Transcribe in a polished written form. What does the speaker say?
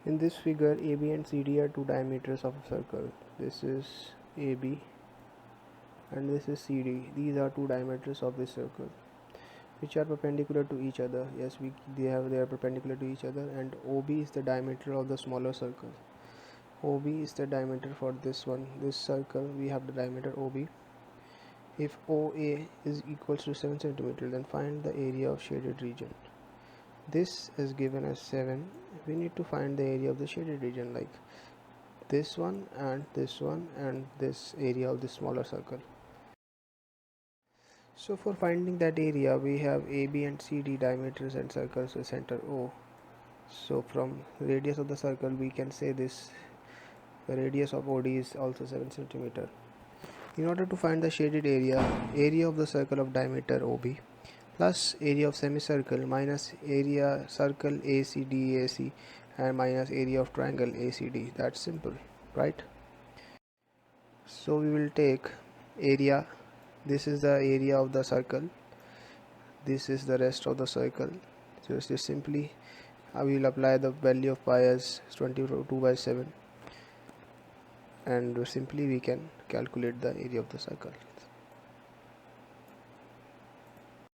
In this figure, AB and CD are two diameters of a circle. This is AB and this is CD. These are two diameters of this circle which are perpendicular to each other. Yes, they are perpendicular to each other, and OB is the diameter of the smaller circle. OB is the diameter for this one. This circle, we have the diameter OB. If OA is equals to 7 cm, then find the area of shaded region. This is given as 7. We need to find the area of the shaded region, like this one and this one and this area of the smaller circle. So for finding that area, we have AB and CD diameters and circles with center O. So from radius of the circle, we can say this, the radius of OD is also 7 cm. In order to find the shaded area of the circle of diameter OB plus area of semicircle minus area circle ACDAC and minus area of triangle ACD. That's simple, right? So we will take area. This is the area of the circle. This is the rest of the circle. So just simply I will apply the value of pi as 22/7, and simply we can calculate the area of the circle.